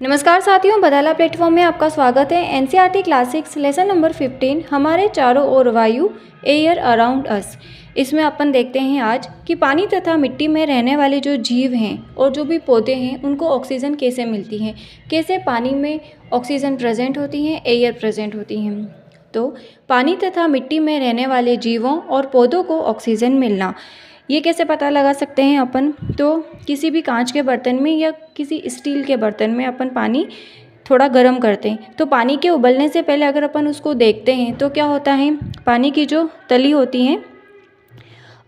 नमस्कार साथियों, बदाला प्लेटफॉर्म में आपका स्वागत है। एनसीईआरटी क्लासिक्स लेसन नंबर 15 हमारे चारों ओर वायु, एयर अराउंड अस। इसमें अपन देखते हैं आज कि पानी तथा मिट्टी में रहने वाले जो जीव हैं और जो भी पौधे हैं उनको ऑक्सीजन कैसे मिलती है, कैसे पानी में ऑक्सीजन प्रेजेंट होती है, एयर प्रेजेंट होती हैं। तो पानी तथा मिट्टी में रहने वाले जीवों और पौधों को ऑक्सीजन मिलना, ये कैसे पता लगा सकते हैं अपन? तो किसी भी कांच के बर्तन में या किसी स्टील के बर्तन में अपन पानी थोड़ा गर्म करते हैं, तो पानी के उबलने से पहले अगर अपन उसको देखते हैं तो क्या होता है, पानी की जो तली होती है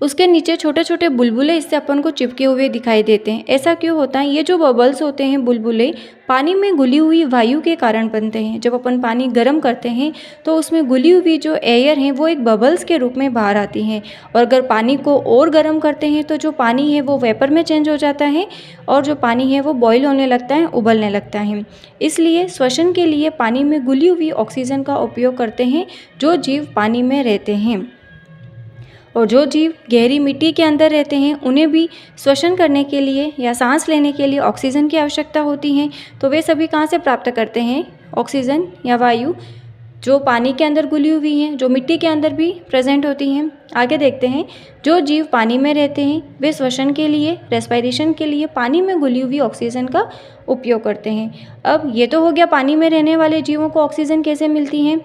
उसके नीचे छोटे छोटे बुलबुले इससे अपन को चिपके हुए दिखाई देते हैं। ऐसा क्यों होता है? ये जो बबल्स होते हैं, बुलबुले, पानी में घुली हुई वायु के कारण बनते हैं। जब अपन पानी गर्म करते हैं तो उसमें घुली हुई जो एयर है वो एक बबल्स के रूप में बाहर आती हैं, और अगर पानी को और गर्म करते हैं तो जो पानी है वो वेपर में चेंज हो जाता है और जो पानी है वो बॉयल होने लगता है, उबलने लगता है। इसलिए श्वसन के लिए पानी में घुली हुई ऑक्सीजन का उपयोग करते हैं जो जीव पानी में रहते हैं। और जो जीव गहरी मिट्टी के अंदर रहते हैं उन्हें भी श्वसन करने के लिए या सांस लेने के लिए ऑक्सीजन की आवश्यकता होती है। तो वे सभी कहाँ से प्राप्त करते हैं ऑक्सीजन या वायु? जो पानी के अंदर घुली हुई हैं, जो मिट्टी के अंदर भी प्रेजेंट होती हैं। आगे देखते हैं, जो जीव पानी में रहते हैं वे श्वसन के लिए, रेस्पिरेशन के लिए पानी में घुली हुई ऑक्सीजन का उपयोग करते हैं। अब ये तो हो गया पानी में रहने वाले जीवों को ऑक्सीजन कैसे मिलती है।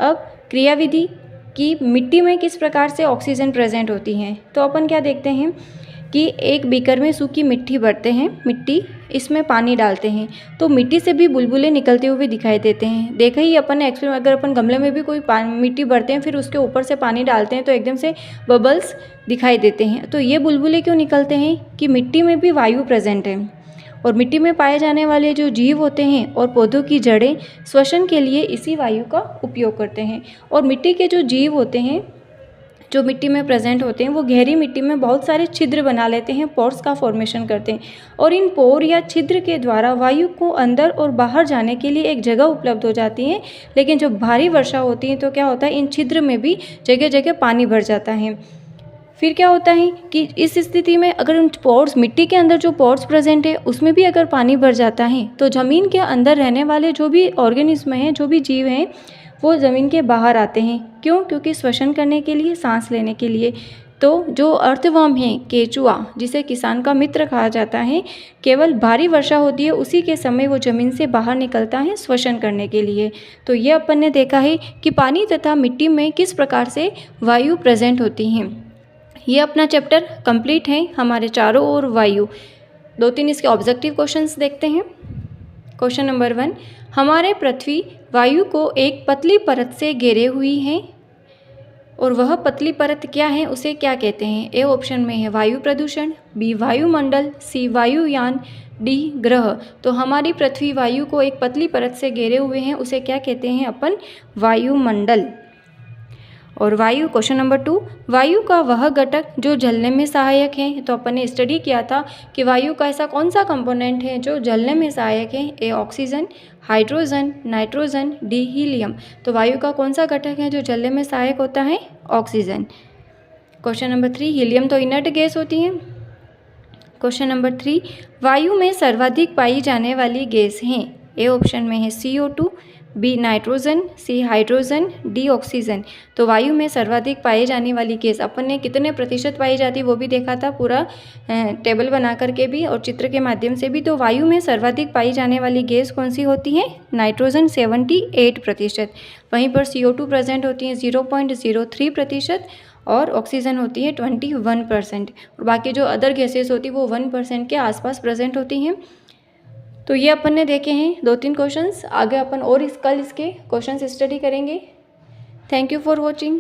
अब क्रियाविधि कि मिट्टी में किस प्रकार से ऑक्सीजन प्रेजेंट होती है। तो अपन क्या देखते हैं कि एक बीकर में सूखी मिट्टी भरते हैं, मिट्टी, इसमें पानी डालते हैं तो मिट्टी से भी बुलबुले निकलते हुए दिखाई देते हैं। देखा ही अपन ने एक्सपेरिमेंट, अगर अपन गमले में भी कोई मिट्टी भरते हैं फिर उसके ऊपर से पानी डालते हैं तो एकदम से बबल्स दिखाई देते हैं। तो ये बुलबुले क्यों निकलते हैं कि मिट्टी में भी वायु प्रेजेंट है, और मिट्टी में पाए जाने वाले जो जीव होते हैं और पौधों की जड़ें श्वसन के लिए इसी वायु का उपयोग करते हैं। और मिट्टी के जो जीव होते हैं, जो मिट्टी में प्रेजेंट होते हैं, वो गहरी मिट्टी में बहुत सारे छिद्र बना लेते हैं, पोर्स का फॉर्मेशन करते हैं, और इन पोर या छिद्र के द्वारा वायु को अंदर और बाहर जाने के लिए एक जगह उपलब्ध हो जाती है। लेकिन जब भारी वर्षा होती है तो क्या होता है, इन छिद्र में भी जगह जगह पानी भर जाता है। फिर क्या होता है कि इस स्थिति में अगर उन पोर्स, मिट्टी के अंदर जो पोर्स प्रेजेंट है उसमें भी अगर पानी भर जाता है तो ज़मीन के अंदर रहने वाले जो भी ऑर्गेनिज्म हैं, जो भी जीव हैं, वो ज़मीन के बाहर आते हैं। क्यों? क्योंकि श्वसन करने के लिए, सांस लेने के लिए। तो जो अर्थवर्म है, केचुआ, जिसे किसान का मित्र कहा जाता है, केवल भारी वर्षा होती है उसी के समय वो ज़मीन से बाहर निकलता है श्वसन करने के लिए। तो ये अपन ने देखा है कि पानी तथा मिट्टी में किस प्रकार से वायु प्रेजेंट होती हैं। ये अपना चैप्टर कंप्लीट है, हमारे चारों ओर वायु। 2-3 इसके ऑब्जेक्टिव क्वेश्चंस देखते हैं। क्वेश्चन नंबर 1, हमारे पृथ्वी वायु को एक पतली परत से घेरे हुई है, और वह पतली परत क्या है, उसे क्या कहते हैं? ए ऑप्शन में है वायु प्रदूषण, बी वायुमंडल, सी वायुयान, डी ग्रह। तो हमारी पृथ्वी वायु को एक पतली परत से घेरे हुए हैं, उसे क्या कहते हैं अपन? वायुमंडल। और वायु, क्वेश्चन नंबर 2, वायु का वह घटक जो जलने में सहायक है। तो अपन ने स्टडी किया था कि वायु का ऐसा कौन सा कंपोनेंट है जो जलने में सहायक है? A oxygen, hydrogen, nitrogen, D helium. तो वायु का कौन सा घटक है जो जलने में सहायक होता है? ऑक्सीजन। क्वेश्चन नंबर 3, हीलियम तो इनर्ट गैस होती है। क्वेश्चन नंबर 3, वायु में सर्वाधिक पाई जाने वाली गैस है। ए ऑप्शन में है CO2, B nitrogen, C hydrogen, D oxygen. तो वायु में सर्वाधिक पाई जाने वाली गैस अपन ने कितने प्रतिशत पाई जाती है वो भी देखा था, पूरा टेबल बना करके भी और चित्र के माध्यम से भी। तो वायु में सर्वाधिक पाई जाने वाली गैस कौन सी होती है? नाइट्रोजन 78%। वहीं पर CO2 प्रेजेंट होती है 0.03% और ऑक्सीजन होती है 21%। और बाकी जो अदर गैसेस होती है वो 1% के आसपास प्रेजेंट होती हैं। तो ये अपन ने देखे हैं 2-3 क्वेश्चंस। आगे अपन और कल इसके क्वेश्चंस स्टडी करेंगे। Thank you for watching.